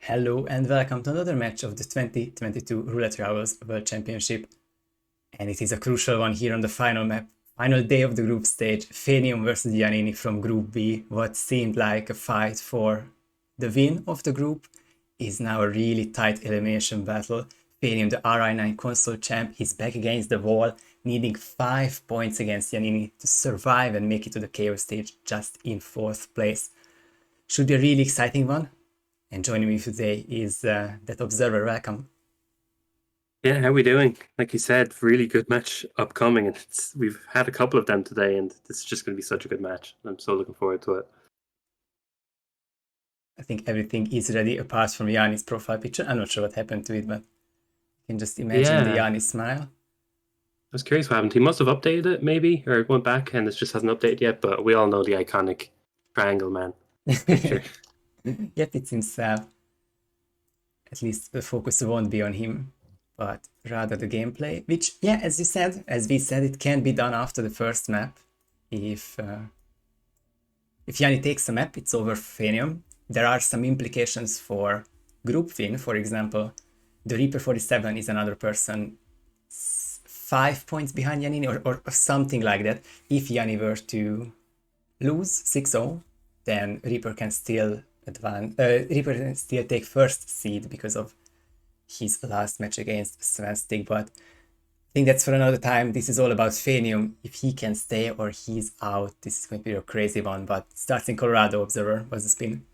Hello and welcome to another match of the 2022 Roulette Rivals World Championship. And it is a crucial one here on the final map, final day of the group stage. Phanium versus Yannini from Group B. What seemed like a fight for the win of the group is now a really tight elimination battle. Phanium, the RI9 console champ, is back against the wall, needing 5 points against Yannini to survive and make it to the KO stage just in 4th place. Should be a really exciting one. And joining me today is that observer. Welcome. Yeah, how are we doing? Like you said, really good match upcoming, and we've had a couple of them today, and this is just going to be such a good match. I'm so looking forward to it. I think everything is ready apart from Yanni's profile picture. I'm not sure what happened to it, but you can just imagine the Yeah, Yanni smile. I was curious what happened. He must have updated it, maybe, or it went back, and it just hasn't updated yet. But we all know the iconic triangle man picture. Yet it seems at least the focus won't be on him, but rather the gameplay. Which, yeah, as we said, it can be done after the first map. If Yanni takes a map, it's over Phanium. There are some implications for group win. For example, the Reaper 47 is another person 5 points behind Yannini or something like that. If Yanni were to lose 6-0, then Reaper can still Reaper can still take first seed because of his last match against Svenstig, but I think that's for another time. This is all about Phanium. If he can stay or he's out, this is going to be a crazy one. But starts in Colorado, observer. What's the spin?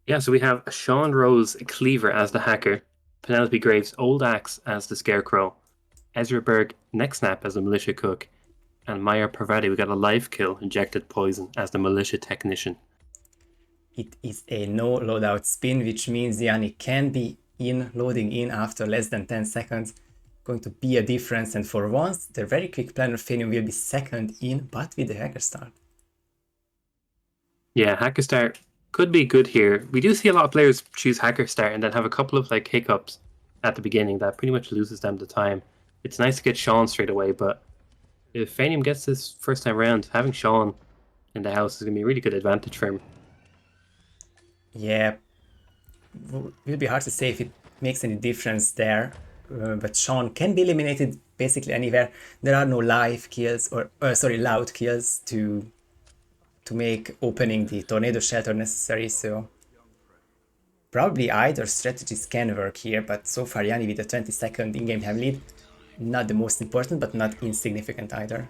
Yeah, so we have Sean Rose Cleaver as the hacker, Penelope Graves Old Axe as the Scarecrow, Ezra Berg Next Snap as the militia cook, and Maya Parvati, we got a live kill, injected poison as the militia technician. It is a no loadout spin, which means Yanni can be loading in after less than 10 seconds. Going to be a difference, and for once, the very quick planner Phanium will be second in, but with the hacker start. Yeah, hacker start could be good here. We do see a lot of players choose hacker start and then have a couple of like hiccups at the beginning that pretty much loses them the time. It's nice to get Sean straight away, but if Phanium gets this first time around, having Sean in the house is going to be a really good advantage for him. Yeah, will be hard to say if it makes any difference there, but Sean can be eliminated basically anywhere. There are no live kills or loud kills to make opening the tornado shelter necessary, so probably either strategies can work here, but so far Yanni with a 20-second in-game time lead, not the most important, but not insignificant either.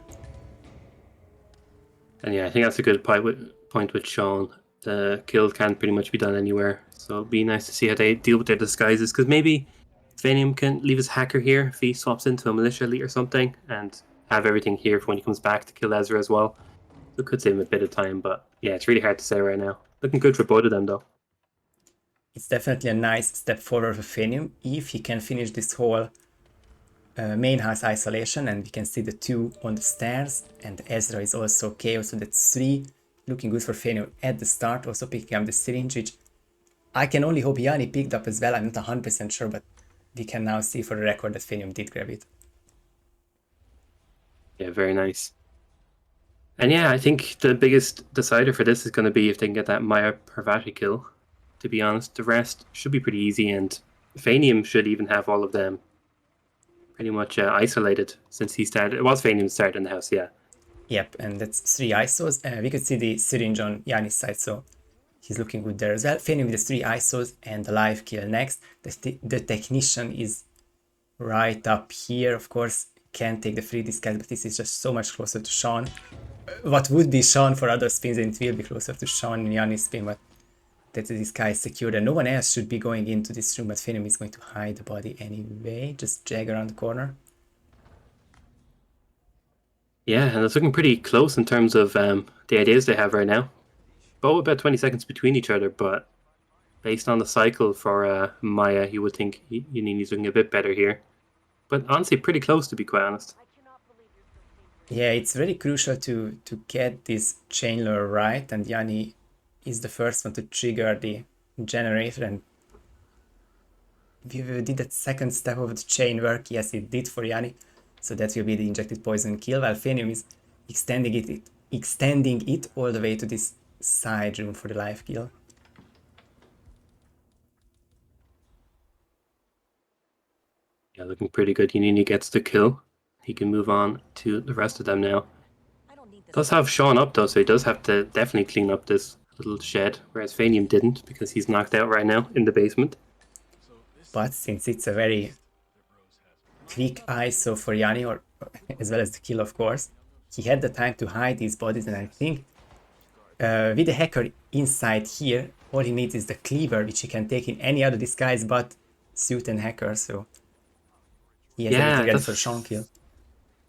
And yeah, I think that's a good point with Sean. The kill can pretty much be done anywhere, so it'd be nice to see how they deal with their disguises, because maybe Phanium can leave his hacker here if he swaps into a militia elite or something, and have everything here for when he comes back to kill Ezra as well. So it could save him a bit of time, but yeah, it's really hard to say right now. Looking good for both of them, though. It's definitely a nice step forward for Phanium if he can finish this whole main house isolation, and we can see the 2 on the stairs, and Ezra is also KO, so that's 3. Looking good for Phanium at the start, also picking up the syringe, which I can only hope Yanni picked up as well. I'm not 100% sure, but we can now see for the record that Phanium did grab it. Yeah, very nice. And yeah, I think the biggest decider for this is going to be if they can get that Maya Parvati kill. To be honest, the rest should be pretty easy, and Phanium should even have all of them pretty much isolated since he started. It was Phanium started in the house, yeah. Yep, and that's 3 ISOs. We could see the syringe on Yanni's side, so he's looking good there as well. Phanium with the 3 ISOs and the live kill next. The technician is right up here, of course. Can take the free disguise, but this is just so much closer to Sean. What would be Sean for other spins, and it will be closer to Sean in Yanni's spin, but that this guy is secured and no one else should be going into this room, but Phanium is going to hide the body anyway, just drag around the corner. Yeah, and it's looking pretty close in terms of the ideas they have right now. Both about 20 seconds between each other, but based on the cycle for Maya, you would think Yannini's looking a bit better here. But honestly, pretty close to be quite honest. Yeah, it's very crucial to get this chain lure right, and Yanni is the first one to trigger the generator, and we did that second step of the chain work. Yes, it did for Yanni, so that will be the injected poison kill, while Phanium is extending it all the way to this side room for the live kill. Yeah, looking pretty good. Yannini gets the kill. He can move on to the rest of them now. Does have Sean up though, so he does have to definitely clean up this little shed, whereas Phanium didn't because he's knocked out right now in the basement. But since it's a very quick ISO for Yanni, or as well as the kill of course, he had the time to hide these bodies, and I think with the hacker inside here, all he needs is the cleaver, which he can take in any other disguise but suit and hacker, so he has everything ready for Sean kill.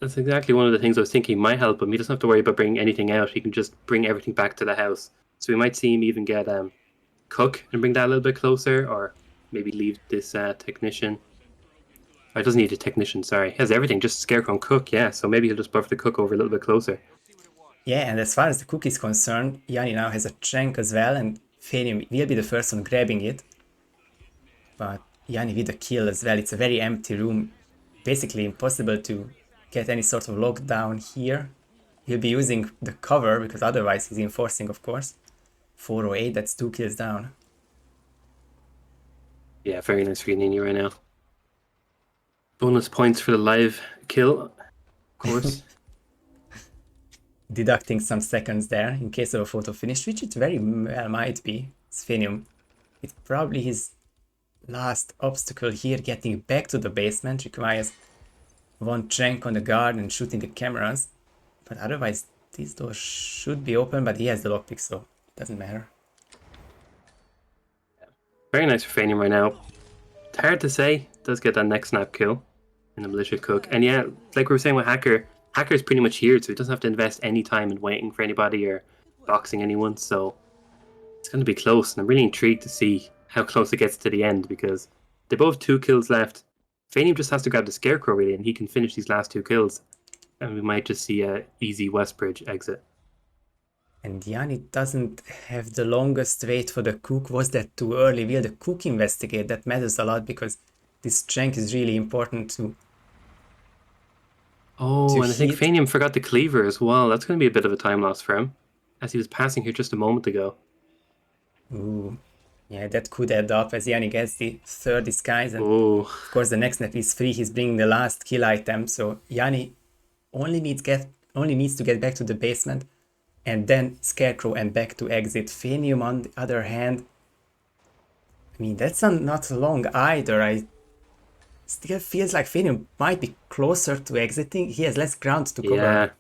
That's exactly one of the things I was thinking might help him. He doesn't have to worry about bringing anything out. He can just bring everything back to the house. So we might see him even get Cook and bring that a little bit closer, or maybe leave this technician. Or it doesn't need a technician, sorry. He has everything, just Scarecrow and Cook, yeah. So maybe he'll just buff the Cook over a little bit closer. Yeah, and as far as the Cook is concerned, Yanni now has a Trank as well, and Phanium will be the first one grabbing it. But Yanni with a kill as well. It's a very empty room. Basically impossible to get any sort of lockdown here. He'll be using the cover because otherwise he's enforcing, of course. 408, that's 2 kills down. Yeah, very nice for Yannini right now. Bonus points for the live kill, of course. Deducting some seconds there in case of a photo finish, which it very well might be. It's Phanium. It's probably his last obstacle here. Getting back to the basement requires one Trank on the guard and shooting the cameras. But otherwise, these doors should be open, but he has the lockpick, so it doesn't matter. Very nice for Phanium right now. It's hard to say. Does get that next snap kill in the Militia Cook. And yeah, like we were saying with Hacker, Hacker's pretty much here, so he doesn't have to invest any time in waiting for anybody or boxing anyone. So it's going to be close. And I'm really intrigued to see how close it gets to the end, because they both have 2 kills left. Phanium just has to grab the Scarecrow really, and he can finish these last 2 kills. And we might just see a easy Westbridge exit. And Yanni doesn't have the longest wait for the Cook. Was that too early? Will the Cook investigate? That matters a lot because this strength is really important to. Oh, and I think Phanium forgot the cleaver as well. That's going to be a bit of a time loss for him, as he was passing here just a moment ago. Ooh, yeah, that could add up as Yanni gets the 3rd disguise. And of course, the next snap is free. He's bringing the last kill item, so Yanni only needs to get back to the basement, and then Scarecrow and back to exit. Phanium, on the other hand, I mean, that's not long either. I still feels like Phanium might be closer to exiting. He has less ground to cover. Yeah,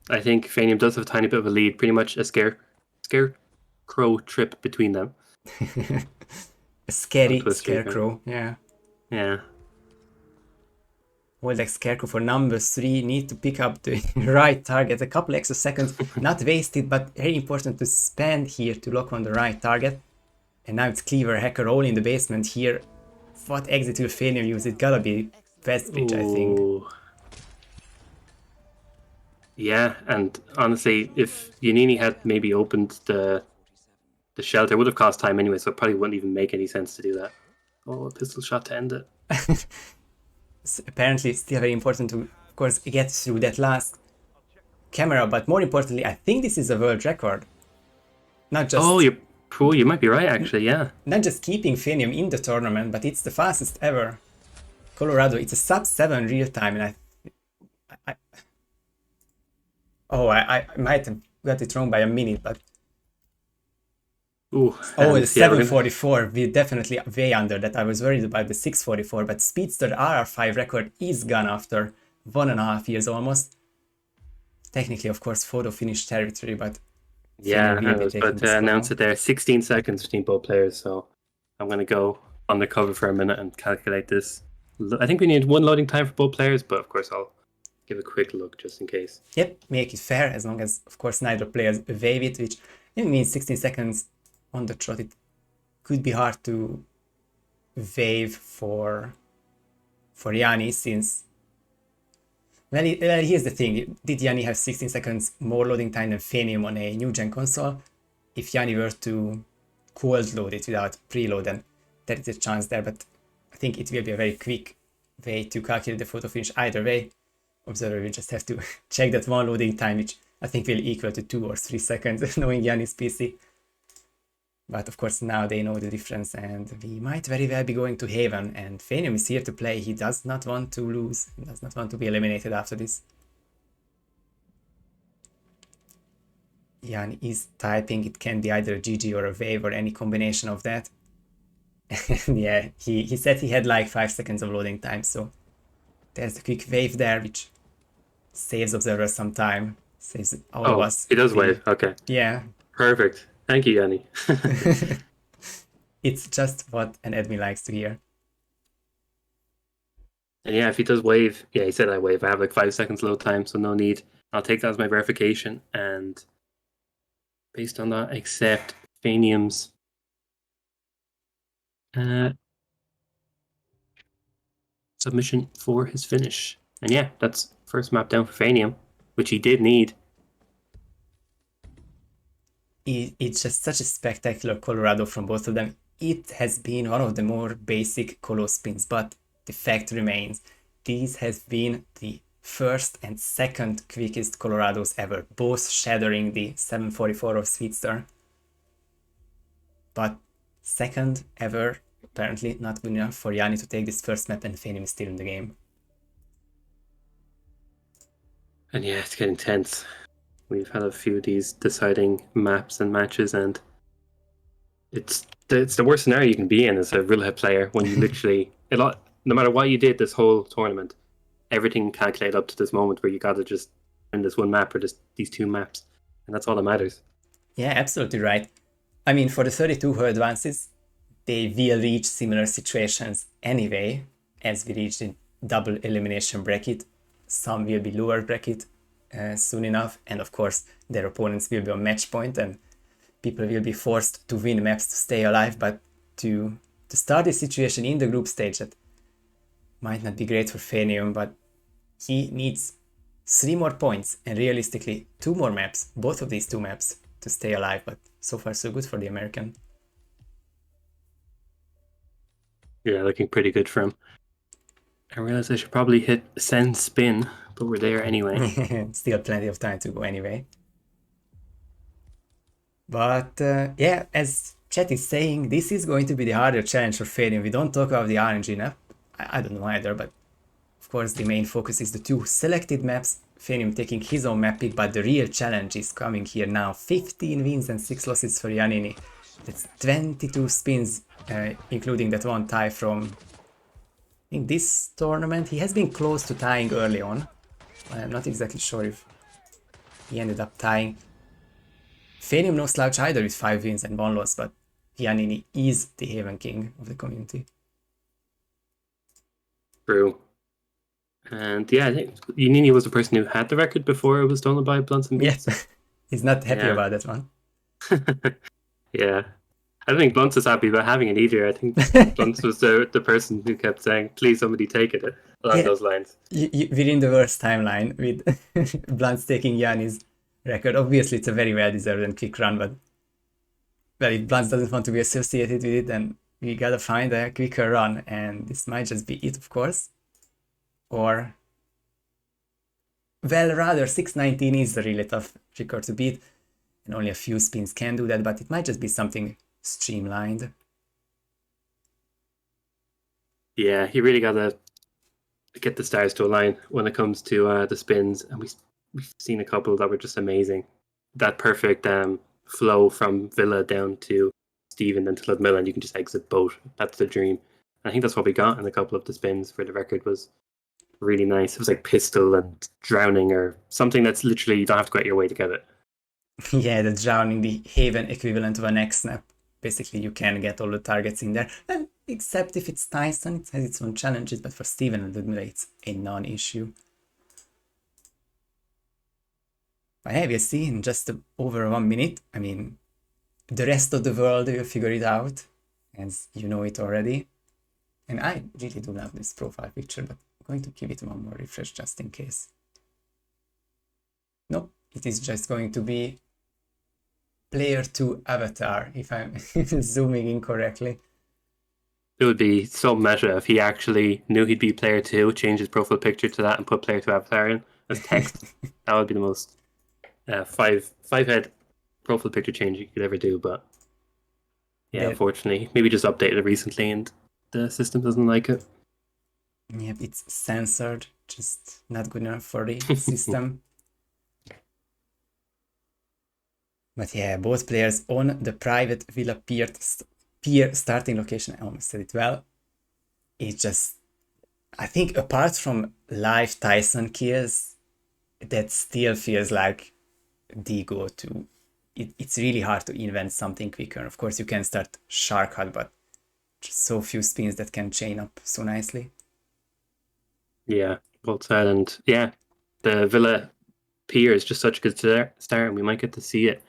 I think Phanium does have a tiny bit of a lead. Pretty much a Scarecrow trip between them. A scary Scarecrow, yeah. Yeah. Hold like Scarecrow for number 3, need to pick up the right target. A couple extra seconds, not wasted, but very important to spend here to lock on the right target. And now it's Cleaver, Hacker, all in the basement here. What exit will Phanium use? It gotta be Westbridge, I think. Yeah, and honestly, if Yannini had maybe opened the shelter, it would have cost time anyway, so it probably wouldn't even make any sense to do that. Oh, a pistol shot to end it. Apparently it's still very important to, of course, get through that last camera, but more importantly, I think this is a world record. Not just... Oh, you might be right, actually, yeah. Not just keeping Phanium in the tournament, but it's the fastest ever. Colorado, it's a sub-7 real time, and I might have got it wrong by a minute, but... Ooh, the 744, we're definitely way under that. I was worried about the 644, but Speedster RR5 record is gone after 1.5 years almost. Technically, of course, photo finish territory, but... Yeah, I was about to announce it there. 16 seconds between both players, so I'm going to go undercover for a minute and calculate this. I think we need 1 loading time for both players, but of course I'll give a quick look just in case. Yep, make it fair, as long as, of course, neither players wave it, which it means 16 seconds on the trot. It could be hard to wave for Yanni, since... Well, here's the thing. Did Yanni have 16 seconds more loading time than Phanium on a new-gen console? If Yanni were to cold load it without preload, then there is a chance there, but I think it will be a very quick way to calculate the photo finish either way. Observer will just have to check that one loading time, which I think will equal to 2 or 3 seconds, knowing Yanni's PC. But of course now they know the difference, and we might very well be going to Haven, and Phanium is here to play. He does not want to lose. He does not want to be eliminated after this. Jan is typing. It can be either a GG or a wave or any combination of that. And yeah, he said he had like 5 seconds of loading time, so there's a quick wave there, which saves observers some time. Saves all of us. He does wave. Okay. Yeah. Perfect. Thank you, Yanni. It's just what an admin likes to hear. And yeah, if he does wave, yeah, he said I wave. I have like 5 seconds load time, so no need. I'll take that as my verification, and based on that, accept Phanium's submission for his finish. And yeah, that's first map down for Phanium, which he did need. It's just such a spectacular Colorado from both of them. It has been one of the more basic Colo spins, but the fact remains, these have been the first and second quickest Colorados ever, both shattering the 744 of Speedster. But second ever, apparently not good enough for Yanni to take this first map, and Phanium is still in the game. And yeah, it's getting tense. We've had a few of these deciding maps and matches, and it's the worst scenario you can be in as a Roulette player when you literally, no matter what you did this whole tournament, everything calculated up to this moment where you got to just win this one map or just these two maps, and that's all that matters. Yeah, absolutely right. I mean, for the 32 who advances, they will reach similar situations anyway, as we reach the double elimination bracket. Some will be lower bracket soon enough, and of course their opponents will be on match point, and people will be forced to win maps to stay alive. But to start this situation in the group stage, that might not be great for Phanium, but he needs 3 more points and realistically 2 more maps, both of these 2 maps, to stay alive. But so far so good for the American. Yeah, looking pretty good for him. I realize I should probably hit send spin, but we're there anyway. Still plenty of time to go anyway. But yeah, as chat is saying, this is going to be the harder challenge for Phanium. We don't talk about the RNG map. I don't know either, but of course the main focus is the 2 selected maps. Phanium taking his own map pick, but the real challenge is coming here now. 15 wins and 6 losses for Yannini. That's 22 spins, including that one tie from, I think, this tournament. He has been close to tying early on. I'm not exactly sure if he ended up tying. Phanium no slouch either with 5 wins and 1 loss, but Yannini is the Haven King of the community. True. And yeah, I think Yannini was the person who had the record before it was done by Blunts and Beats. Yes, he's not happy about that one. Yeah. I don't think Blunts is happy about having it either. I think Blunts was the person who kept saying, please somebody take it, along those lines. We're in the worst timeline with Blunts taking Yanni's record. Obviously it's a very well deserved and quick run, but well, if Blunts doesn't want to be associated with it, then we gotta find a quicker run, and this might just be it, of course. Or, well, rather 619 is a really tough record to beat, and only a few spins can do that, but it might just be something streamlined. Yeah, he really gotta get the stars to align when it comes to the spins, and we've seen a couple that were just amazing. That perfect flow from Villa down to Stephen then to Ludmilla, and you can just exit both. That's the dream. And I think that's what we got in a couple of the spins for the record. Was really nice. It was like pistol and drowning or something that's literally you don't have to go out your way to get it. Yeah, the drowning, the Haven equivalent of an X-Snap. Basically, you can get all the targets in there. Well, except if it's Tyson, it has its own challenges, but for Steven and Ludmilla, it's a non-issue. But yeah, we'll see in just over 1 minute. I mean, the rest of the world will figure it out, as you know it already. And I really do love this profile picture, but I'm going to give it one more refresh just in case. Nope, it is just going to be player 2 avatar, if I'm zooming in correctly. It would be so meta if he actually knew he'd be player 2, change his profile picture to that and put player 2 avatar in as text. That would be the most five head profile picture change you could ever do, but Yeah, unfortunately. Maybe just updated it recently and the system doesn't like it. Yep, it's censored, just not good enough for the system. But yeah, both players on the private Villa Pier starting location. I almost said it well. It just, I think apart from live Tyson kills, that still feels like the go-to. It's really hard to invent something quicker. Of course, you can start Shark Hut, but just so few spins that can chain up so nicely. Yeah, well said. And yeah, the Villa Pier is just such a good start, and we might get to see it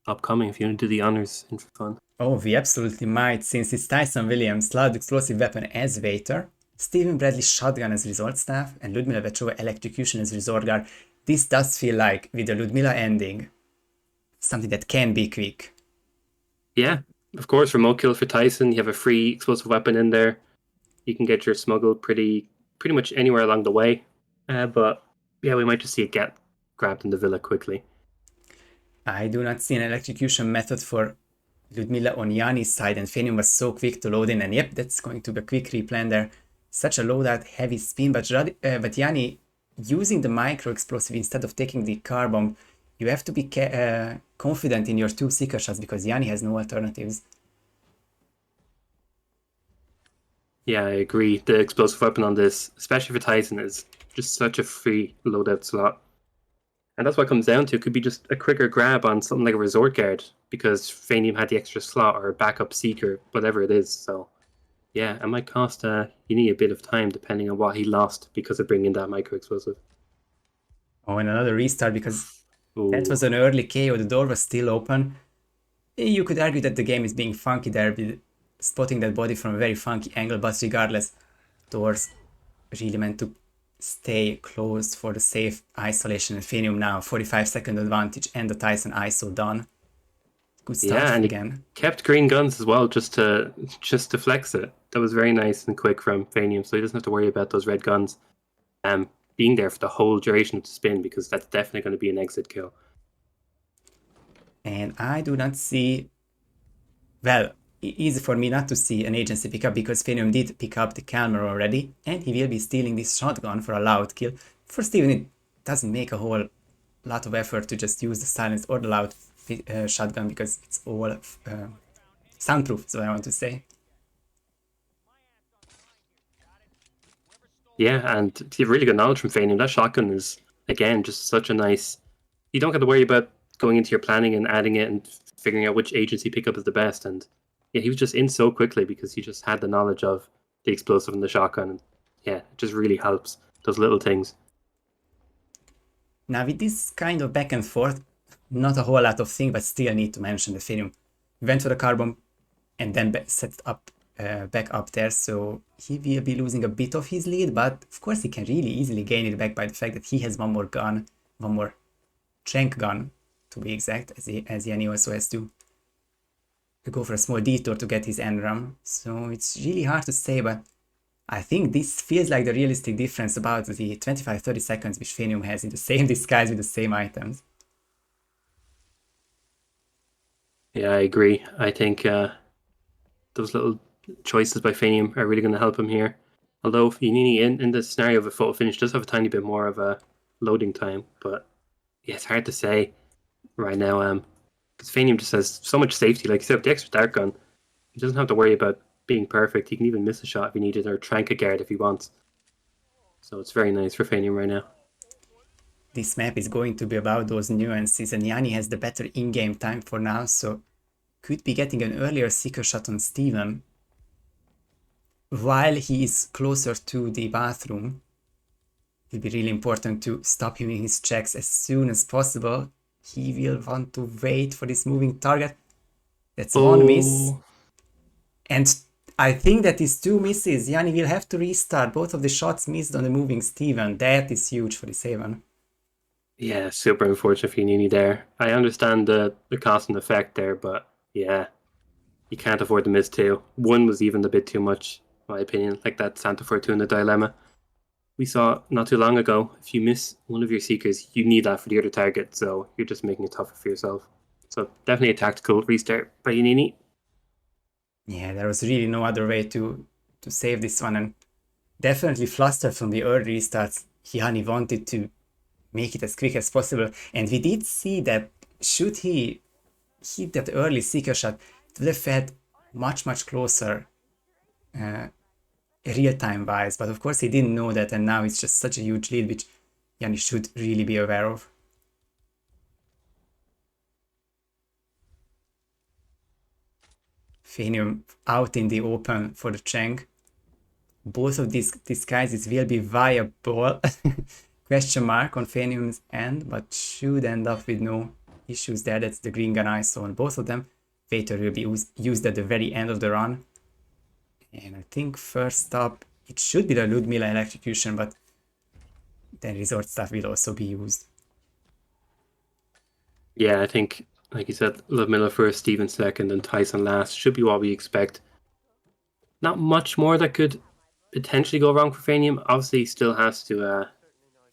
upcoming if you want to do the honors in fun. Oh, we absolutely might, since it's Tyson Williams' loud explosive weapon as waiter, Stephen Bradley's shotgun as resort staff, and Ludmila Vetrova electrocution as resort guard. This does feel like, with the Ludmila ending, something that can be quick. Yeah, of course, remote kill for Tyson. You have a free explosive weapon in there. You can get your smuggle pretty much anywhere along the way. But yeah, we might just see it get grabbed in the Villa quickly. I do not see an electrocution method for Ludmila on Yanni's side, and Phanium was so quick to load in, and yep, that's going to be a quick replan there. Such a loadout heavy spin, but Yanni using the micro explosive instead of taking the car bomb, you have to be confident in your two seeker shots because Yanni has no alternatives. Yeah, I agree. The explosive weapon on this, especially for Tyson, is just such a free loadout slot. And that's what it comes down to. It could be just a quicker grab on something like a resort guard because Phanium had the extra slot or a backup seeker, whatever it is. So yeah, it might cost Yannini a bit of time depending on what he lost because of bringing that micro explosive. Oh, and another restart because Ooh. that was an early KO. The door was still open. You could argue that the game is being funky there, with spotting that body from a very funky angle, but regardless, doors really meant to stay closed for the safe isolation. And Phanium now 45-second advantage and the Tyson ISO done. Good start Yeah, and again. he kept green guns as well just to flex it. That was very nice and quick from Phanium, so he doesn't have to worry about those red guns being there for the whole duration of the spin because that's definitely going to be an exit kill. And I do not see, well, easy for me not to see an agency pickup because Phanium did pick up the Calmer already, and he will be stealing this shotgun for a loud kill. For Steven, it doesn't make a whole lot of effort to just use the silence or the loud shotgun because it's all soundproof, is what I want to say. Yeah, and you have really good knowledge from Phanium. That shotgun is, again, just such a nice... You don't have to worry about going into your planning and adding it and figuring out which agency pickup is the best. And yeah, he was just in so quickly because he just had the knowledge of the explosive and the shotgun. And yeah, it just really helps, those little things. Now with this kind of back and forth, not a whole lot of things, but still need to mention the Phanium went for the car bomb and then set up back up there, so he will be losing a bit of his lead, but of course he can really easily gain it back by the fact that he has one more gun, one more trank gun to be exact, as Yanni also has to go for a small detour to get his enram. So it's really hard to say, but I think this feels like the realistic difference about the 25-30 seconds which Phanium has in the same disguise with the same items. Yeah, I agree. I think those little choices by Phanium are really going to help him here. Although Yannini in the scenario of a photo finish does have a tiny bit more of a loading time, but yeah, it's hard to say right now. Because Phanium just has so much safety. Like you said, with the extra dart gun, he doesn't have to worry about being perfect. He can even miss a shot if he needed, or trank a guard if he wants. So it's very nice for Phanium right now. This map is going to be about those nuances, and Yanni has the better in-game time for now, so could be getting an earlier seeker shot on Steven while he is closer to the bathroom. It will be really important to stop him in his checks as soon as possible. He will want to wait for this moving target. That's one miss. And I think that is two misses. Yanni will have to restart. Both of the shots missed on the moving Steven. That is huge for the Haven. Yeah, super unfortunate for Yannini there. I understand the cost and effect there, but yeah, you can't afford to miss two. One was even a bit too much, in my opinion, like that Santa Fortuna dilemma. We saw not too long ago, if you miss one of your seekers, you need that for the other target, so you're just making it tougher for yourself. So definitely a tactical restart by Yannini. Yeah, there was really no other way to save this one, and definitely flustered from the early restarts. Yanni wanted to make it as quick as possible, and we did see that should he hit that early seeker shot, it would have felt much closer real-time wise, but of course he didn't know that, and now it's just such a huge lead, which Yanni should really be aware of. Phanium out in the open for the Cheng. Both of these disguises will be viable. Question mark on Phanium's end, but should end up with no issues there. That's the green gun I saw on both of them. Vator will be used at the very end of the run. And I think first up, it should be the Ludmilla electrocution, but then resort stuff will also be used. Yeah, I think, like you said, Ludmilla first, Steven second, and Tyson last should be what we expect. Not much more that could potentially go wrong for Phanium. Obviously, still has to.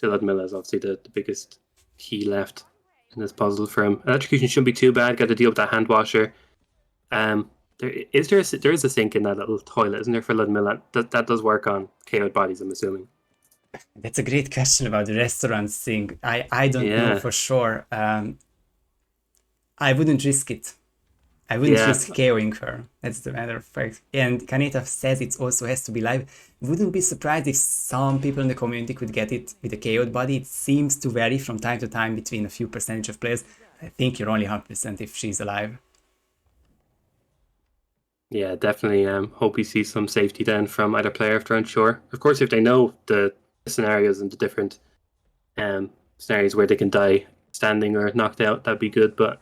Ludmilla is obviously the biggest key left in this puzzle for him. Electrocution shouldn't be too bad. Got to deal with that hand washer. There is a sink in that little toilet, isn't there, for Ludmilla? That does work on KO'd bodies, I'm assuming. That's a great question about the restaurant thing. I don't know for sure. I wouldn't risk it. I wouldn't risk KOing her. That's the matter of fact. And Kaneta says it also has to be live. Wouldn't be surprised if some people in the community could get it with a KO'd body. It seems to vary from time to time between a few percentage of players. I think you're only 100% if she's alive. Yeah, definitely. Hope we see some safety then from either player if they're unsure. Of course, if they know the scenarios and the different scenarios where they can die standing or knocked out, that'd be good. But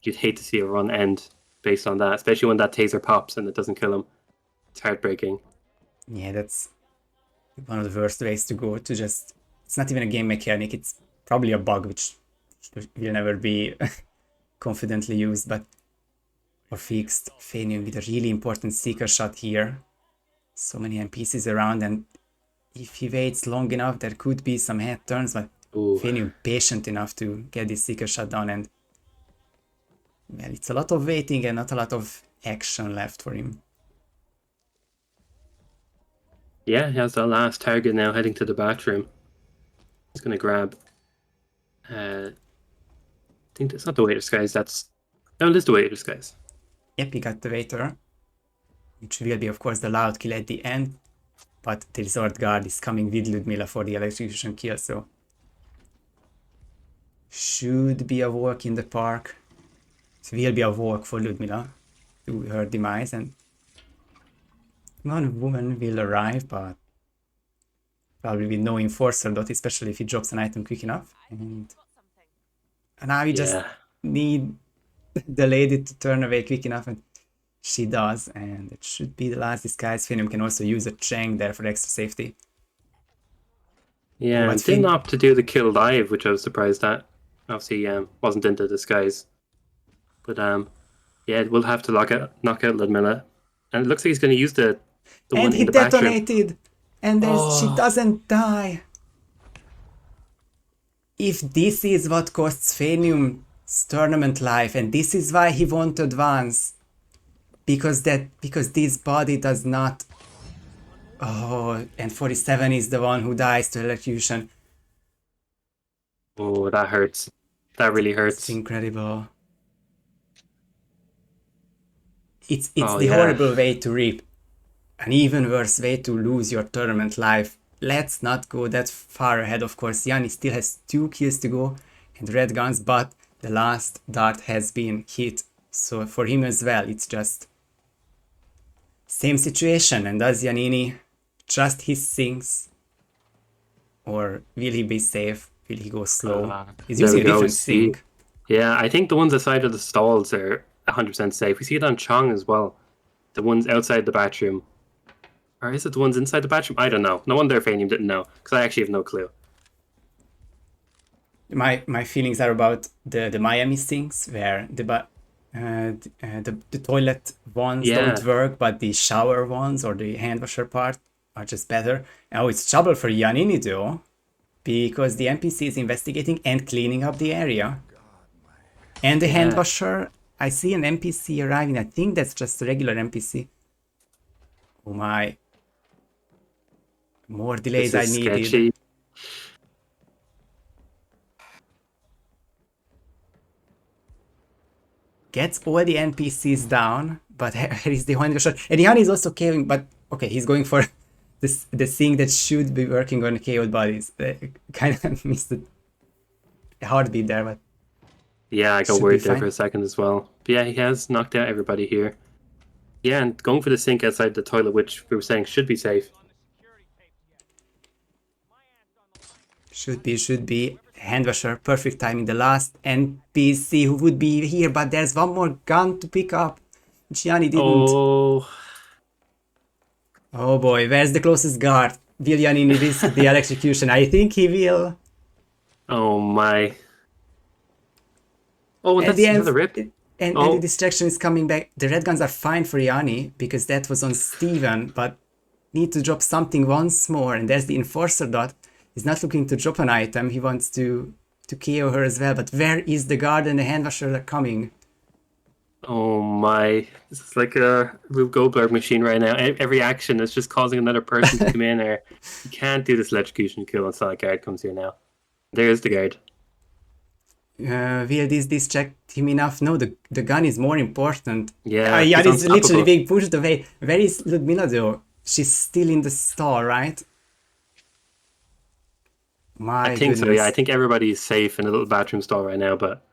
you'd hate to see a run end based on that, especially when that taser pops and it doesn't kill him. It's heartbreaking. Yeah, that's one of the worst ways to go. To just, it's not even a game mechanic. It's probably a bug which will never be confidently used, but or fixed. Phanium with a really important seeker shot here. So many NPCs around, and if he waits long enough, there could be some head turns, but Phanium patient enough to get this seeker shot done, and well, it's a lot of waiting and not a lot of action left for him. Yeah, he has that last target now heading to the bathroom. He's going to grab... I think that's not the Waiter Skies, No, it is the Waiter Skies. Yep, he got the Waiter, which will be, of course, the loud kill at the end, but the Resort Guard is coming with Ludmilla for the electrocution kill, so should be a walk in the park. It will be a walk for Ludmilla to her demise, and one woman will arrive, but probably with no enforcer dot, especially if he drops an item quick enough. And now you just need the lady to turn away quick enough, and she does, and it should be the last disguise. Phanium can also use a Cheng there for extra safety. Yeah, and didn't opt to do the kill live, which I was surprised at. Obviously, wasn't into disguise. But yeah, we'll have to knock out Ludmilla. And it looks like he's going to use the one in the bathroom. And he detonated! And she doesn't die! If this is what costs Phanium's tournament life, and this is why he won't advance, because this body does not... Oh, and 47 is the one who dies to electrocution. Oh, that hurts. That really hurts. It's incredible. It's the horrible way to reap. An even worse way to lose your tournament life. Let's not go that far ahead, of course. Yanni still has 2 kills to go and red guns, but the last dart has been hit. So for him as well, it's just same situation. And does Yannini trust his things? Or will he be safe? Will he go slow? He's using a different thing. Yeah, I think the ones outside of the stalls are 100% safe. We see it on Chong as well. The ones outside the bathroom. Or is it the ones inside the bathroom? I don't know. No wonder Phanium didn't know, because I actually have no clue. My feelings are about the Miami things, where the toilet ones don't work, but the shower ones or the hand washer part are just better. Oh, it's trouble for Yannini though, because the NPC is investigating and cleaning up the area. And the hand washer I see an NPC arriving. I think that's just a regular NPC. Oh my. More delays This I is needed. sketchy. Gets all the NPCs down, but here is the one shot. And Yannini is also KOing, but okay, he's going for this the thing that should be working on KO'd bodies. Kind of missed the heartbeat there, but Yeah, I got should be worried there fine. for a second as well. But yeah, he has knocked out everybody here. Yeah, and going for the sink outside the toilet, which we were saying should be safe. Should be. Handwasher, perfect timing. The last NPC who would be here, but there's one more gun to pick up. Gianni didn't. Oh, Oh boy, where's the closest guard? Will Yannini risk the electrocution? I think he will. oh my. Oh, and At that's the end, another rip. and the Oh, distraction is coming back. The red guns are fine for Yanni because that was on Steven, but need to drop something once more. And there's the Enforcer dot. He's not looking to drop an item. He wants to KO her as well. But where is the guard and the handwasher coming? oh my. This is like a Rube Goldberg machine right now. Every action is just causing another person to come in, or you can't do this electrocution kill until that guard comes here now. There's the guard. Will this distract him enough? No, the gun is more important. Yeah, Yeah, he's it's literally unstoppable. being pushed away. Where is Ludmila though? She's still in the stall, right? My I think so, goodness. yeah. I think everybody's safe in a little bathroom stall right now, but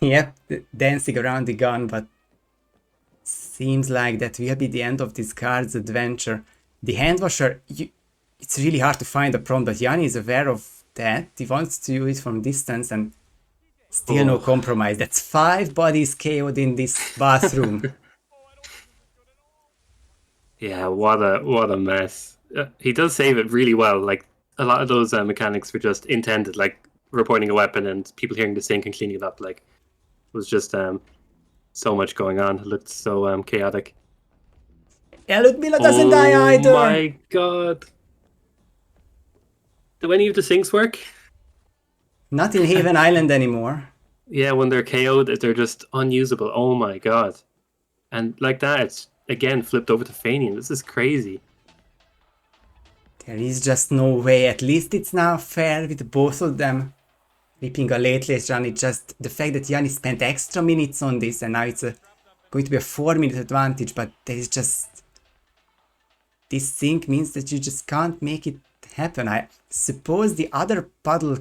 Yep, dancing around the gun, but seems like that will be the end of this card's adventure. The handwasher, it's really hard to find a prompt, but Yanni is aware of that. He wants to use it from distance and still no Oh. compromise. That's 5 bodies KO'd in this bathroom. Yeah, what a mess. He does save it really well. Like a lot of those mechanics were just intended, like reporting a weapon and people hearing the sink and cleaning it up. Like it was just so much going on. It looked so chaotic. Yeah, Ludmila doesn't die either. Oh my god! Do any of the sinks work? Not in Haven Island anymore. Yeah, when they're KO'd, they're just unusable. Oh my god! And like that, it's again flipped over to Phanium. This is crazy. There is just no way. At least it's now fair with both of them. Ripping a late run, it's just the fact that Yanni spent extra minutes on this and now it's going to be a 4-minute advantage, but there is just... This thing means that you just can't make it happen. I suppose the other puddle...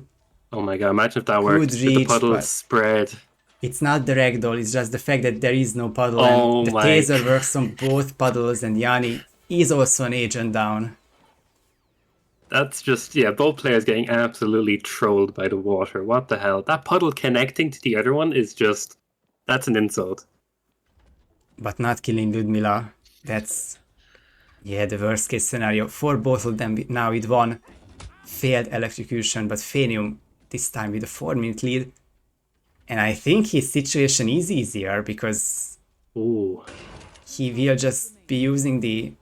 Oh my god, imagine if that worked. With the reach, puddle but- spread. It's not the ragdoll, it's just the fact that there is no puddle Oh and the my- taser works on both puddles and Yanni is also an agent down. That's just, yeah, both players getting absolutely trolled by the water. What the hell? That puddle connecting to the other one is just, that's an insult. But not killing Ludmila. That's... Yeah, the worst case scenario for both of them now with one failed electrocution, but Phanium this time with a 4-minute lead. And I think his situation is easier because Ooh. he will just be using the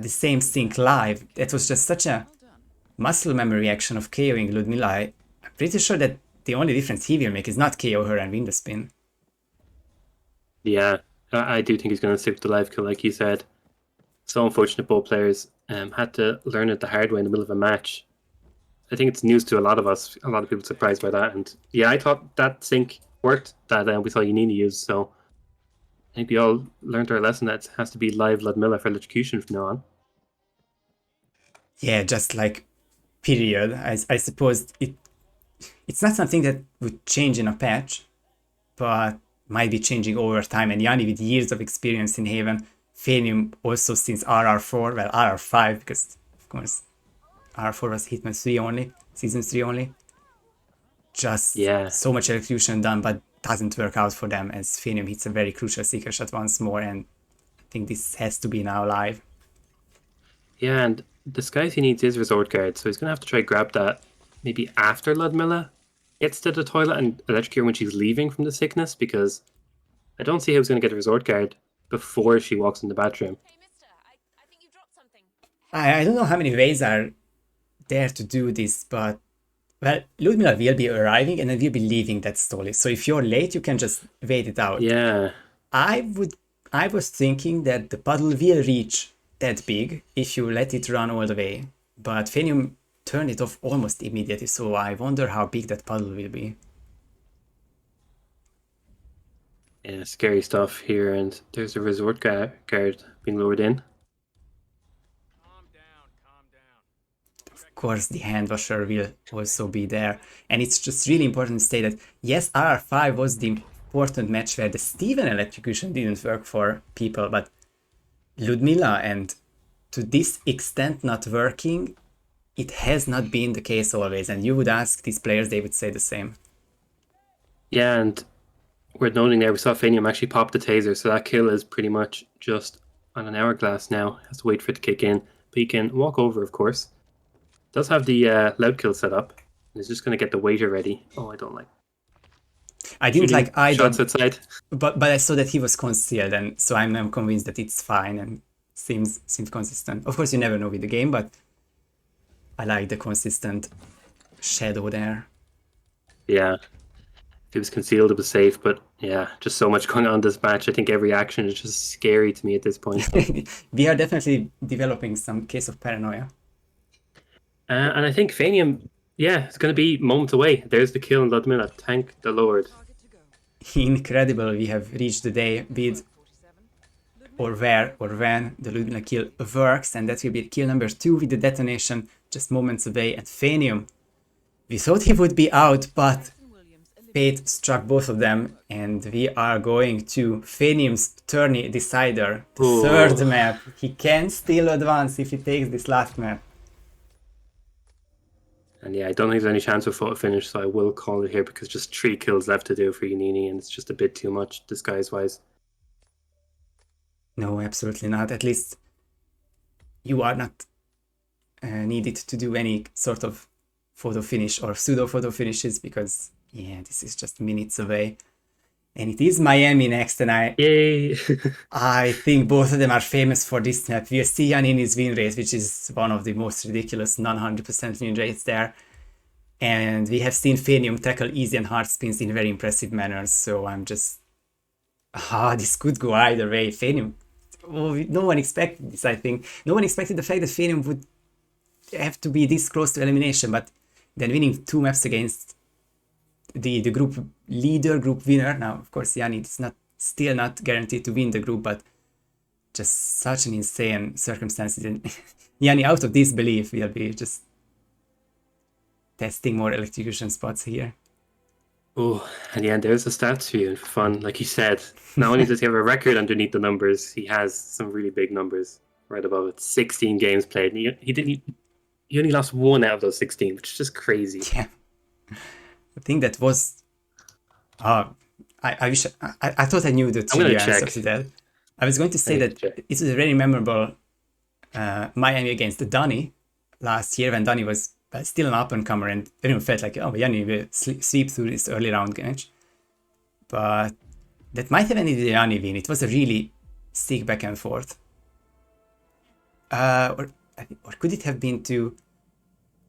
same sync live. That was just such a muscle memory action of KOing Ludmila. I'm pretty sure that the only difference he will make is not KO her and win the spin. Yeah, I do think he's going to stick with the live kill, like you said. So unfortunate both players had to learn it the hard way in the middle of a match. I think it's news to a lot of us. A lot of people surprised by that. And yeah, I thought that sync worked that we saw Yannini use. So I think we all learned our lesson that it has to be live Ludmilla for electrocution from now on. Yeah, just like period. I suppose it's not something that would change in a patch, but might be changing over time. And Yanni with years of experience in Haven, Phanium also since RR4, well RR5 because of course RR4 was Hitman 3 only, season 3 only. Just Yeah. so much execution done, but doesn't work out for them as Phanium hits a very crucial seeker shot once more, and I think this has to be now live. Yeah, and disguise he needs his resort guard, so he's gonna have to try grab that maybe after Ludmilla gets to the toilet and electrocute her when she's leaving from the sickness, because I don't see how he's gonna get a resort guard before she walks in the bathroom. Hey, mister, I think you dropped something. I don't know how many ways are there to do this, but Well, Ludmilla will be arriving and then will be leaving that stall. So if you're late, you can just wait it out. Yeah. I was thinking that the puddle will reach that big if you let it run all the way. But Phanium turned it off almost immediately, so I wonder how big that puddle will be. Yeah, scary stuff here, and there's a resort guard being lowered in. Of course, the hand washer will also be there. And it's just really important to say that, yes, RR5 was the important match where the Steven electrocution didn't work for people, but Ludmilla, and to this extent not working, it has not been the case always. And you would ask these players, they would say the same. Yeah, and we're noting there we saw Phanium actually pop the taser, so that kill is pretty much just on an hourglass now. Has to wait for it to kick in, but he can walk over, of course. Does have the loud kill set up. He's just going to get the waiter ready. Oh, I don't like. I didn't like either, shots outside. but I saw that he was concealed, and so I'm convinced that it's fine and seems consistent. Of course, you never know with the game, but I like the consistent shadow there. Yeah. If he was concealed, it was safe, but yeah, just so much going on this match. I think every action is just scary to me at this point. We are definitely developing some case of paranoia. And I think Phanium, yeah, it's going to be moments away. There's the kill in Ludmilla. Thank the Lord. Incredible, we have reached the day with or where or when the Ludmilla kill works, and that will be kill number 2 with the detonation just moments away. And Phanium, we thought he would be out, but fate struck both of them, and we are going to Phanium's tourney decider, the third map. He can still advance if he takes this last map. And yeah, I don't think there's any chance of photo finish, so I will call it here because just 3 kills left to do for Yannini, and it's just a bit too much disguise-wise. No, absolutely not. At least you are not needed to do any sort of photo finish or pseudo photo finishes because, yeah, this is just minutes away. And it is Miami next, and Yay! I think both of them are famous for this map. We'll see Yannini's win rate, which is one of the most ridiculous non-100% win rates there. And we have seen Phanium tackle easy and hard spins in very impressive manners, so I'm just... this could go either way. Phanium... no one expected this, I think. No one expected the fact that Phanium would have to be this close to elimination, but then winning 2 maps against the group leader, group winner. Now, of course, Yanni is still not guaranteed to win the group, but just such an insane circumstance. Yanni, out of disbelief, will be just testing more electrocution spots here. Oh, and yeah, there's the stats for you for fun. Like you said, not only does he have a record underneath the numbers, he has some really big numbers right above it. 16 games played. And he only lost 1 out of those 16, which is just crazy. Yeah. I think that was... I wish... I thought I knew the trivia answer to that. I was going to say that it was a very memorable Miami against Donny last year when Donny was still an up-and-comer and everyone felt like, oh, Yanni will sweep through this early round match. But that might have ended the Yanni win. It was a really sick back and forth. Or could it have been to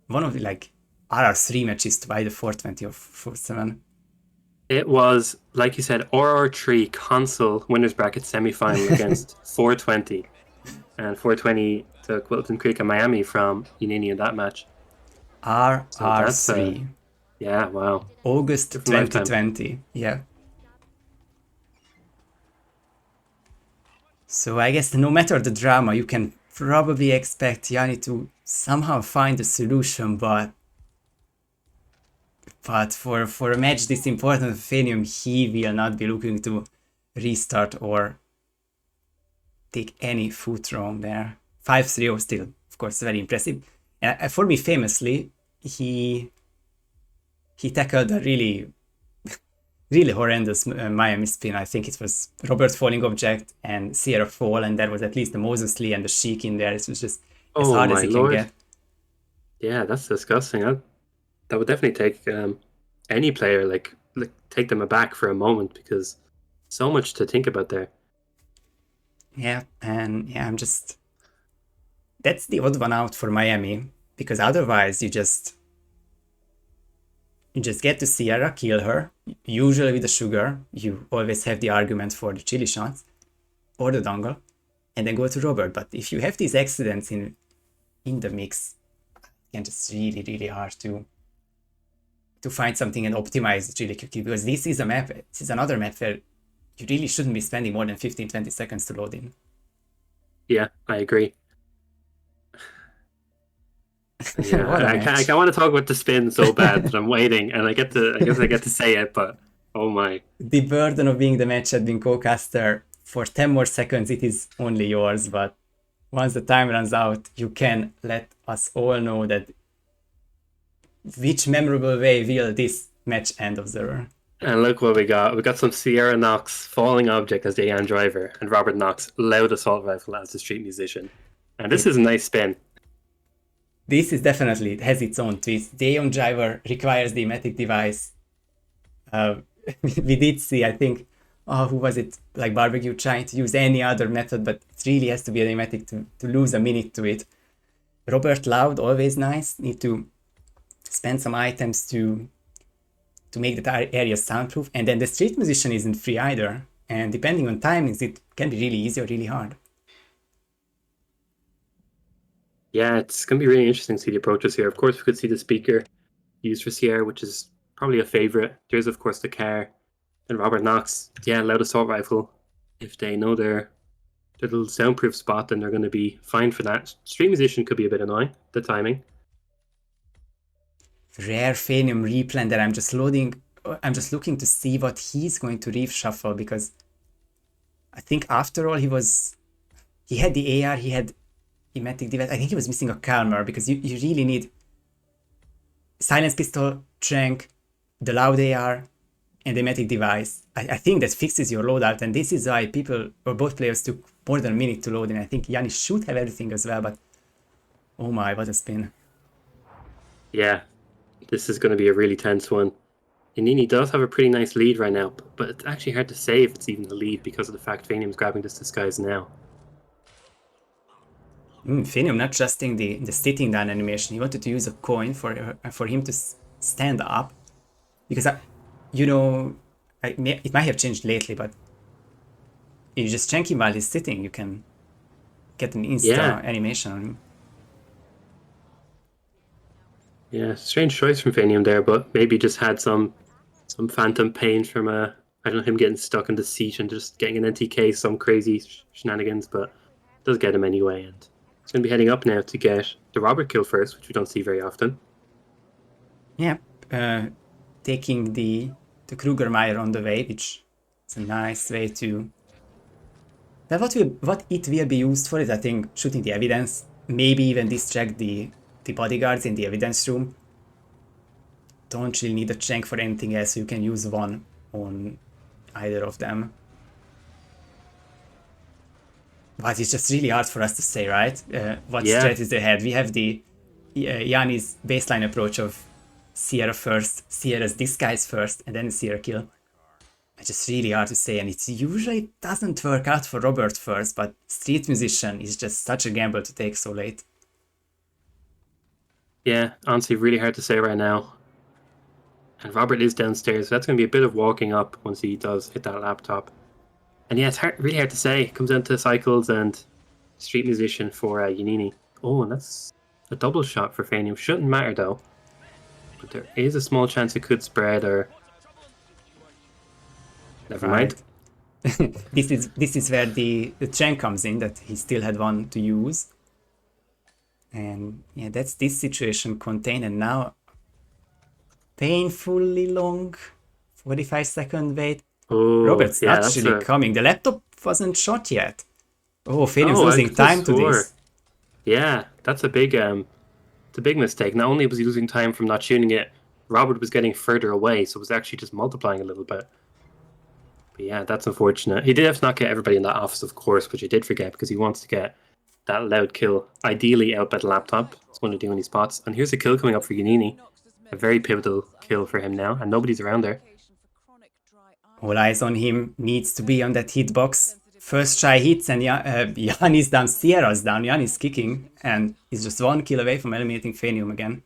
one of the like RR3 matches to either 420 or 47? It was, like you said, RR3 console winners bracket semi-final against 420. And 420 took Wilton Creek and Miami from Yannini in that match. RR3. Yeah, wow. August 2020. Yeah. So I guess no matter the drama, you can probably expect Yanni to somehow find a solution, but for a match this important for Phanium, he will not be looking to restart or take any foot wrong there. 5-3 still, of course, very impressive. And for me, famously, he tackled a really horrendous Miami spin. I think it was Robert Falling Object and Sierra Fall, and there was at least the Moses Lee and the Sheik in there. It was just as hard as he can get. Yeah, that's disgusting. That would definitely take any player, like take them aback for a moment, because so much to think about there. Yeah, and yeah, that's the odd one out for Miami, because otherwise you just You just get to Sierra, kill her, usually with the sugar. You always have the argument for the chili shots or the dongle, and then go to Robert. But if you have these accidents in the mix, it's just really, really hard to find something and optimize it really quickly, because this is another map where you really shouldn't be spending more than 15-20 seconds to load in. Yeah, I agree. Yeah, What a I match. want to talk about the spin so bad that I'm waiting, and I guess I get to say it, but oh my. The burden of being the match admin co-caster, for 10 more seconds it is only yours, but once the time runs out, you can let us all know that which memorable way will this match end, Observer. And look what we got. We got some Sierra Knox falling object as the Ayan driver, and Robert Knox loud assault rifle as the street musician. And this is a nice spin. This is definitely, it has its own twist. The Aeon driver requires the emetic device. We did see, I think, who was it? Like Barbecue trying to use any other method, but it really has to be an emetic to lose a minute to it. Robert Loud, always nice. Need to spend some items to make that area soundproof. And then the street musician isn't free either. And depending on timings, it can be really easy or really hard. Yeah, it's going to be really interesting to see the approaches here. Of course, we could see the speaker used for Sierra, which is probably a favorite. There's, of course, the car. And Robert Knox, yeah, loud assault rifle. If they know their little soundproof spot, then they're going to be fine for that. Street musician could be a bit annoying, the timing. Rare Phanium replan that I'm just looking to see what he's going to reshuffle, because I think after all he had the AR, he had emetic device. I think he was missing a calmer, because you really need silence pistol, trank, the loud AR, and the emetic device. I think that fixes your loadout, and this is why both players took more than a minute to load in. I think Yannini should have everything as well, but oh my, what a spin. Yeah, this is going to be a really tense one. Yannini does have a pretty nice lead right now, but it's actually hard to say if it's even the lead because of the fact Phanium's grabbing this disguise now. Phanium not trusting the sitting down animation. He wanted to use a coin for him to stand up, because it might have changed lately, but you just chank him while he's sitting, you can get an insta animation on him. Yeah, strange choice from Phanium there, but maybe just had some phantom pain from I don't know, him getting stuck in the seat and just getting an NTK, some crazy shenanigans, but it does get him anyway. And he's going to be heading up now to get the Robert kill first, which we don't see very often. Yeah, taking the Krugermeyer on the way, which is a nice way to... But what it will be used for is, I think, shooting the evidence, maybe even distract the bodyguards in the evidence room. Don't really need a chank for anything else, so you can use one on either of them. But it's just really hard for us to say, right? What strategies they had. We have the Yanni's baseline approach of Sierra first, Sierra's disguise first, and then the Sierra kill. It's just really hard to say, and it usually doesn't work out for Robert first, but Street Musician is just such a gamble to take so late. Yeah, honestly, really hard to say right now. And Robert is downstairs, so that's going to be a bit of walking up once he does hit that laptop. And yeah, it's really hard to say. It comes down to cycles and Street Musician for Yannini. Oh, and that's a double shot for Phanium. Shouldn't matter though. But there is a small chance it could spread, or... Never mind. This is where the chank comes in, that he still had one to use. And yeah, that's this situation contained, and now painfully long 45-second wait. Oh, Robert's actually coming. The laptop wasn't shot yet. Oh, Phanium's losing time to this. Yeah, that's a big mistake. Not only was he losing time from not shooting it, Robert was getting further away, so it was actually just multiplying a little bit. But yeah, that's unfortunate. He did have to not get everybody in that office, of course, which he did forget, because he wants to get that loud kill, ideally out by the laptop. It's going to do any spots. And here's a kill coming up for Yannini. A very pivotal kill for him now, and nobody's around there. All eyes on him, needs to be on that hitbox. First try hits, and Yanni's down, Sierra's down, Yanni's kicking, and he's just one kill away from eliminating Phanium again.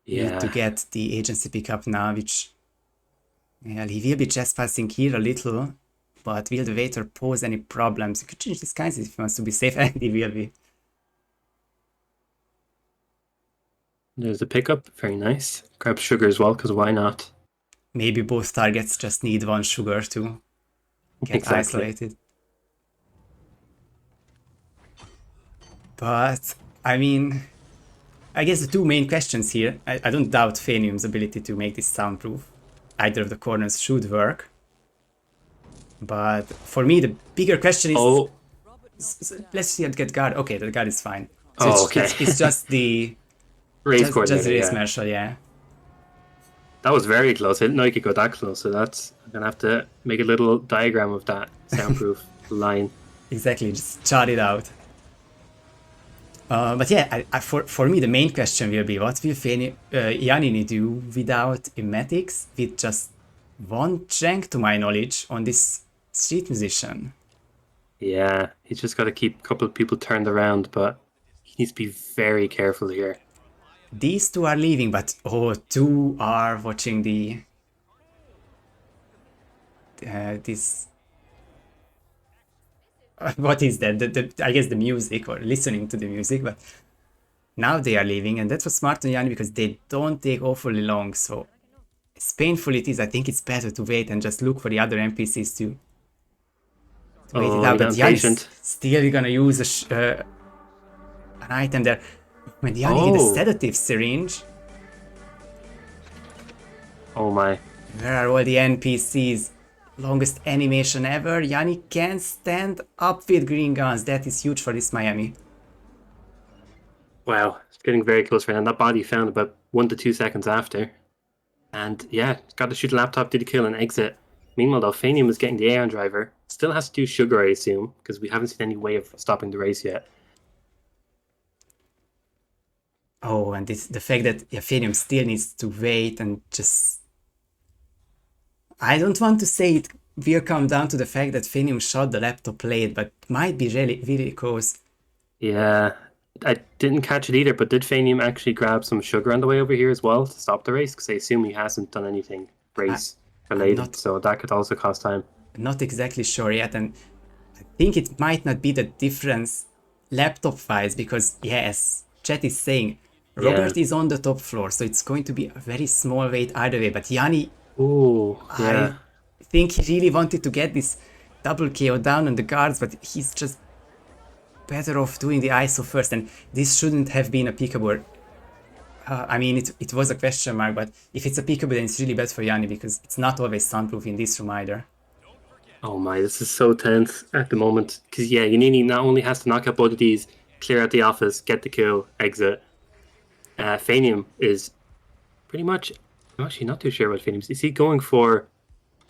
need to Yeah. get the agency pickup now, which... Well, he will be trespassing here a little, but will the waiter pose any problems? He could change disguises if he wants to be safe, and he will be. There's a pickup. Very nice. Grab sugar as well, because why not? Maybe both targets just need one sugar to get Exactly. isolated. But, I mean, I guess the two main questions here, I don't doubt Phanium's ability to make this soundproof. Either of the corners should work. But for me, the bigger question is... Oh. Let's see it get guard. Okay, the guard is fine. So Oh, okay. It's just the... Race just coordinator, the race yeah. marshal, yeah. That was very close. I didn't know you could go that close, so that's... I'm going to have to make a little diagram of that soundproof line. Exactly, just chart it out. But yeah, for me, the main question will be, what will Yannini do without Emetics with just one Trank, to my knowledge, on this street musician? Yeah, he's just got to keep a couple of people turned around, but he needs to be very careful here. These two are leaving, but two are watching the... this... what is that? I guess the music, or listening to the music, but now they are leaving, and that was smart on Yannini because they don't take awfully long, so as painful it is, I think it's better to wait and just look for the other NPCs to wait it out. But Yannini's still gonna use an item there. When Yannini hit a sedative syringe... Oh my. Where are all the NPCs? Longest animation ever. Yannini can stand up with green guns. That is huge for this Miami. Wow, it's getting very close right now. That body found about 1 to 2 seconds after. And yeah, got to shoot a laptop, did a kill and exit. Meanwhile, though, Phanium is getting the Aeon driver. Still has to do sugar, I assume, because we haven't seen any way of stopping the race yet. Oh, and the fact that Phanium still needs to wait and just... I don't want to say it will come down to the fact that Phanium shot the laptop late, but might be really close. Yeah, I didn't catch it either, but did Phanium actually grab some sugar on the way over here as well to stop the race? Because I assume he hasn't done anything race-related, so that could also cost time. Not exactly sure yet, and I think it might not be the difference laptop-wise, because yes, chat is saying Robert is on the top floor, so it's going to be a very small weight either way, but Yannini... Ooh, yeah. I think he really wanted to get this double KO down on the guards, but he's just better off doing the ISO first, and this shouldn't have been a peekaboo. I mean, it was a question mark, but if it's a peekaboo, then it's really bad for Yannini, because it's not always soundproof in this room either. Oh my, this is so tense at the moment. Because yeah, Yannini not only has to knock out both of these, clear out the office, get the kill, exit. Phanium is pretty much... I'm actually not too sure about Phanium. Is he going for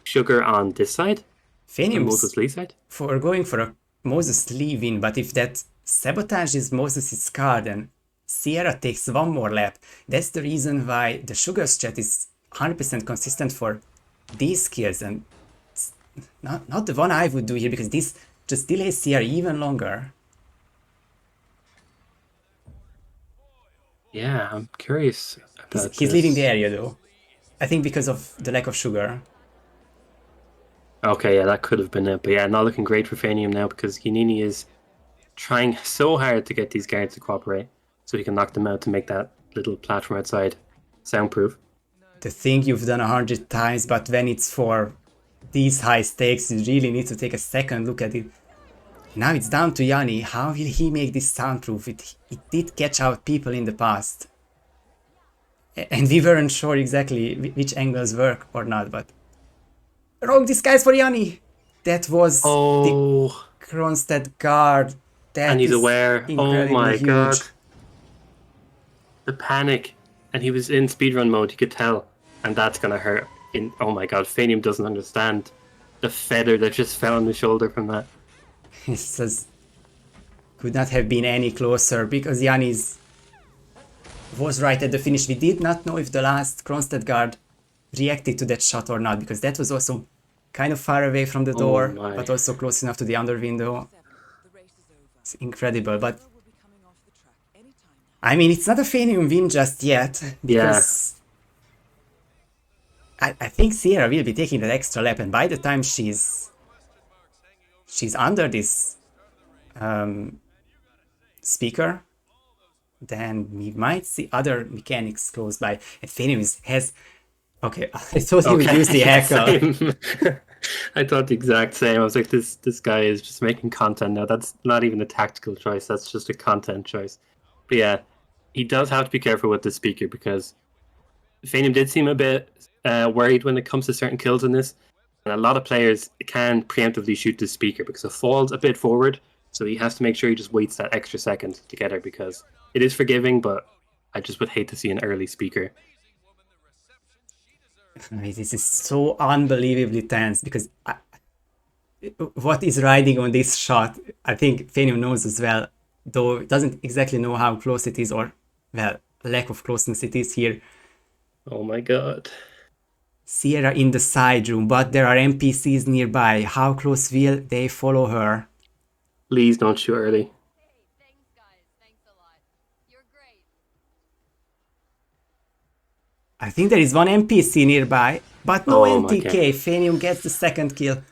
sugar on this side? Phanium's Moses Lee side? For going for a Moses Lee win, but if that sabotages Moses' car, then Sierra takes one more lap. That's the reason why the sugar chat is 100% consistent for these kills, and not the one I would do here, because this just delays Sierra even longer. Yeah, I'm curious about He's leaving the area though. I think because of the lack of sugar. Okay, yeah, that could have been it. But yeah, not looking great for Phanium now, because Yannini is trying so hard to get these guards to cooperate so he can knock them out to make that little platform outside soundproof. The thing you've done 100 times, but when it's for these high stakes, you really need to take a second look at it. Now it's down to Yannini. How will he make this soundproof? It did catch out people in the past. And we weren't sure exactly which angles work or not, but... Wrong disguise for Yannini! That was the Kronstadt guard. That and he's aware. Oh my huge. god. The panic. And he was in speedrun mode, he could tell. And that's gonna hurt. Oh my god, Phanium doesn't understand the feather that just fell on his shoulder from that. It says... Could not have been any closer, because Yannini's was right at the finish. We did not know if the last Kronstadt guard reacted to that shot or not, because that was also kind of far away from the door, but also close enough to the under window. It's incredible, but I mean, it's not a Phanium win just yet, Yeah. because I think Sierra will be taking that extra lap, and by the time she's under this speaker, then we might see other mechanics close by. And Phanium has... Okay, I thought he would use the heckle. Same. I thought the exact same. I was like, this guy is just making content now. That's not even a tactical choice. That's just a content choice. But yeah, he does have to be careful with the speaker, because Phanium did seem a bit worried when it comes to certain kills in this. And a lot of players can preemptively shoot the speaker because it falls a bit forward. So he has to make sure he just waits that extra second to get her, because it is forgiving, but I just would hate to see an early speaker. I mean, this is so unbelievably tense, because what is riding on this shot, I think Phanium knows as well, though doesn't exactly know how close it is, or, well, lack of closeness it is here. Oh my god. Sierra in the side room, but there are NPCs nearby. How close will they follow her? Please don't shoot early. Hey, thanks guys. Thanks a lot. You're great. I think there is one NPC nearby, but no Oh my NTK. Phanium gets the second kill,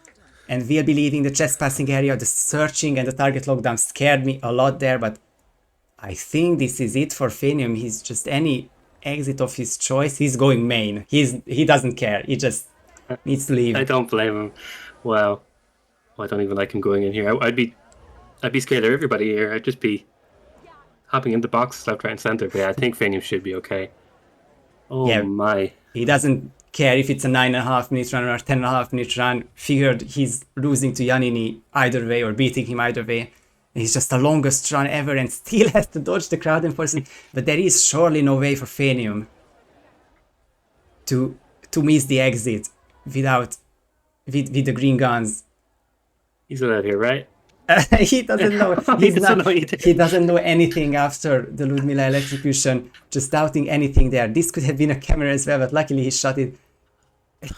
and will be leaving the trespassing area. The searching and the target lockdown scared me a lot there, but I think this is it for Phanium. He's just any exit of his choice. He's going main. He doesn't care. He just needs to leave. I don't blame him. Wow. I don't even like him going in here. I'd be scared of everybody here. I'd just be hopping into boxes left, right, and center. But yeah, I think Phanium should be okay. Oh Yeah. my. He doesn't care if it's a 9.5 minute run or a 10.5 minute run. Figured he's losing to Yannini either way, or beating him either way. And he's just the longest run ever, and still has to dodge the crowd enforcement. But there is surely no way for Phanium to miss the exit without with the green guns. He's allowed here, right? He doesn't know. He doesn't know anything after the Ludmilla electrocution. Just doubting anything there. This could have been a camera as well, but luckily he shot it.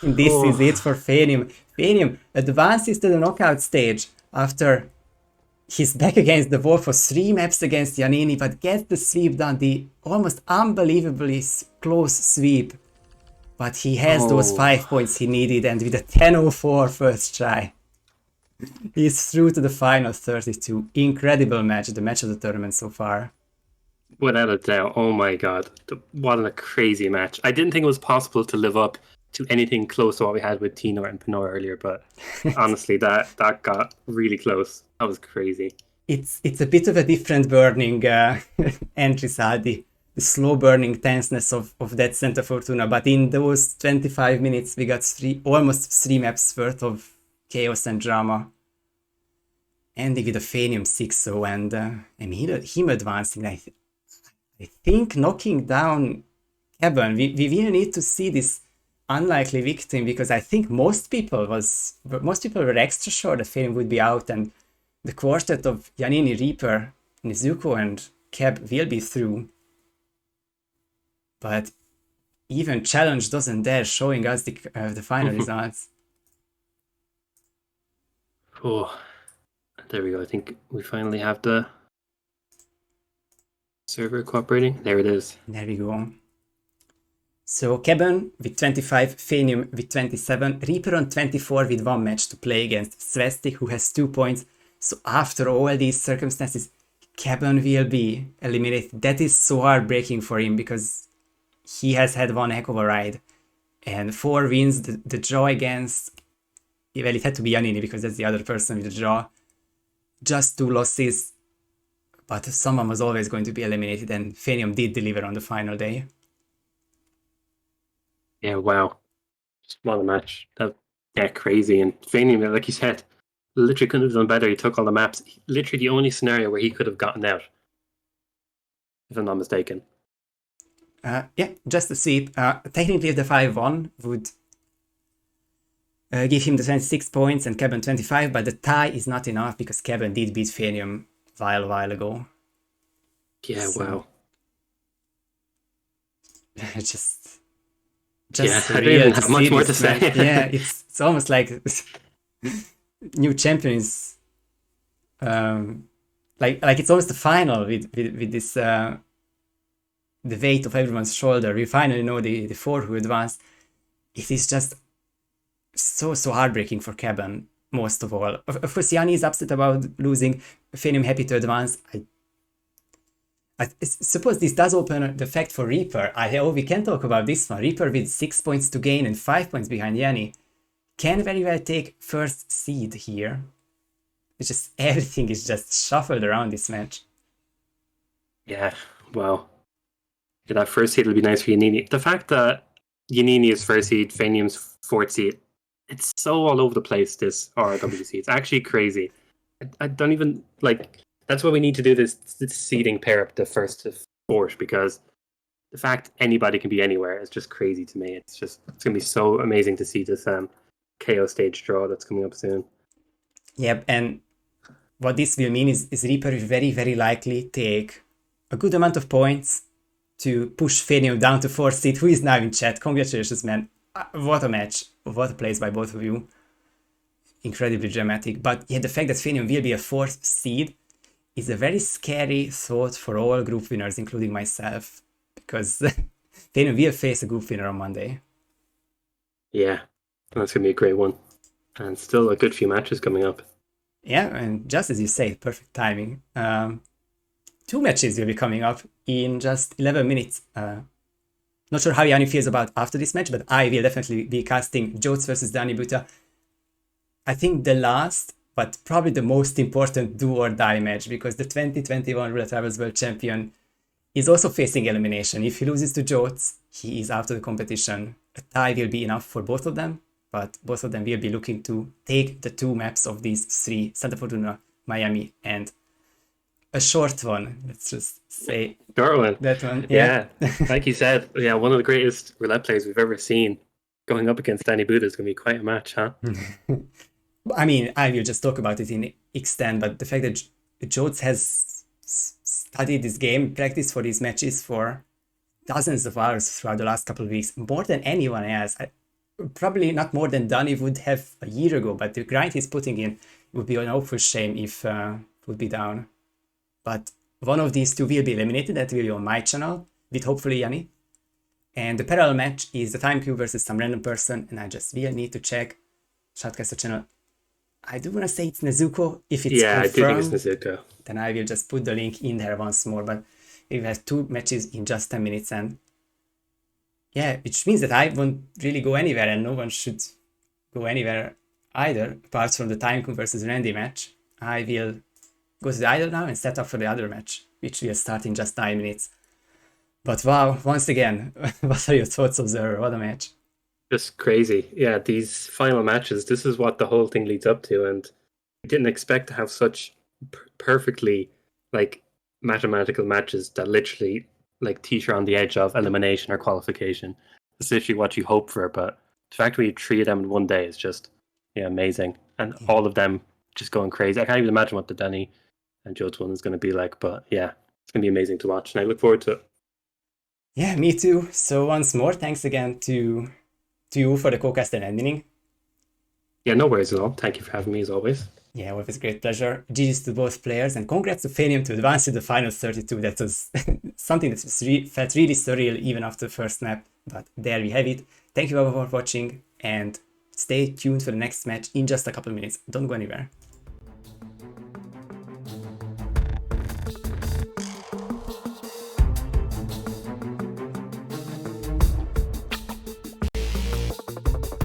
And this is it for Phanium. Phanium advances to the knockout stage after he's back against the wall for 3 maps against Yannini, but gets the sweep done. The almost unbelievably close sweep. But he has those 5 points he needed, and with a 10:04 first try, he's through to the final 32. Incredible match, the match of the tournament so far. Without a doubt. Oh my god. What a crazy match. I didn't think it was possible to live up to anything close to what we had with Tino and Pinora earlier, but honestly, that got really close. That was crazy. It's a bit of a different burning entry side, the slow burning tenseness of that Santa Fortuna, but in those 25 minutes we got almost 3 maps worth of chaos and drama. Ending with a Phanium 6-0, and him advancing, I think knocking down Kevin. We really need to see this unlikely victim, because I think most people were extra sure that Phanium would be out, and the quartet of Yannini, Reaper, Nezuko, and Keb will be through. But even Challenge doesn't dare showing us the final results. Oh, there we go. I think we finally have the server cooperating. There it is. There we go. So Keben with 25, Phanium with 27, Reaper on 24 with 1 match to play against Svestic, who has 2 points. So after all these circumstances, Keben will be eliminated. That is so heartbreaking for him, because he has had one heck of a ride. And 4 wins, the draw against... Well, it had to be Yannini, because that's the other person with the draw. Just 2 losses. But someone was always going to be eliminated, and Phanium did deliver on the final day. Yeah, wow. Just what a match. Crazy. And Phanium, like you said, literally couldn't have done better. He took all the maps. Literally the only scenario where he could have gotten out, if I'm not mistaken. Yeah, just a sweep. Technically, the 5-1 would give him the 26 points and Keben 25, but the tie is not enough, because Keben did beat Phanium a while ago. Yeah, so, wow. just yeah, I don't even have much more to say. Yeah, it's almost like new champions. Like it's almost the final with this the weight of everyone's shoulder. We finally know the four who advanced. It is just so heartbreaking for Kevin, most of all. Of course, Yanni is upset about losing. Phanium happy to advance. I suppose this does open the fact for Reaper. We can talk about this one. Reaper with 6 points to gain and 5 points behind Yanni can very well take first seed here. It's just everything is just shuffled around this match. Yeah, wow. Yeah, that first seed will be nice for Yannini. The fact that Yannini is first seed, Phanium's fourth seed, it's so all over the place, this RRWC. It's actually crazy. I don't even, like, that's why we need to do this seeding pair up the first to fourth, because the fact anybody can be anywhere is just crazy to me. It's going to be so amazing to see this KO stage draw that's coming up soon. Yep, and what this will mean is Reaper will very, very likely take a good amount of points to push Phanium down to 4th seed, who is now in chat. Congratulations, man. What a match. What a place by both of you. Incredibly dramatic. But yeah, the fact that Phanium will be a 4th seed is a very scary thought for all group winners, including myself, because Phanium will face a group winner on Monday. Yeah, that's going to be a great one. And still a good few matches coming up. Yeah, and just as you say, perfect timing. 2 matches will be coming up in just 11 minutes. Not sure how Yanni feels about after this match, but I will definitely be casting Jotes versus Danny Buta. I think the last, but probably the most important do or die match, because the 2021 Roulette Rivals World Champion is also facing elimination. If he loses to Jotes, he is out of the competition. A tie will be enough for both of them, but both of them will be looking to take the 2 maps of these 3, Santa Fortuna, Miami, and a short one. Let's just say short one. That one. Yeah. Like you said, yeah, one of the greatest roulette players we've ever seen going up against Danny Buta is going to be quite a match, huh? I mean, I will just talk about it in extent, but the fact that Jotes has studied this game, practiced for these matches for dozens of hours throughout the last couple of weeks, more than anyone else. Probably not more than Danny would have a year ago, but the grind he's putting in would be an awful shame if would be down. But one of these 2 will be eliminated. That will be on my channel with hopefully Yanni. And the parallel match is the Time Cube versus some random person, and I just will need to check Shoutcaster channel. I do want to say it's Nezuko. If it's confirmed, I do think it's Nezuko. Then I will just put the link in there once more. But we have 2 matches in just 10 minutes, and yeah, which means that I won't really go anywhere, and no one should go anywhere either, apart from the Time Cube versus Randy match. I will go to the idol now and set up for the other match, which will start in just 9 minutes. But wow, once again, what are your thoughts, Observer? What a match. Just crazy. Yeah, these final matches, this is what the whole thing leads up to, and I didn't expect to have such perfectly, like, mathematical matches that literally, like, teach you on the edge of elimination or qualification. It's literally what you hope for, but the fact we 3 of them in one day is just, yeah, amazing. And all of them just going crazy. I can't even imagine what the Danny and Jotes one is going to be like, but yeah, it's going to be amazing to watch, and I look forward to it. Yeah, me too. So once more, thanks again to you for the co-cast and ending. Yeah, no worries at all. Thank you for having me as always. Yeah, it was a great pleasure. GG's to both players, and congrats to Phanium to advance to the final 32. That was something that felt really surreal even after the first snap, but there we have it. Thank you all for watching, and stay tuned for the next match in just a couple of minutes. Don't go anywhere.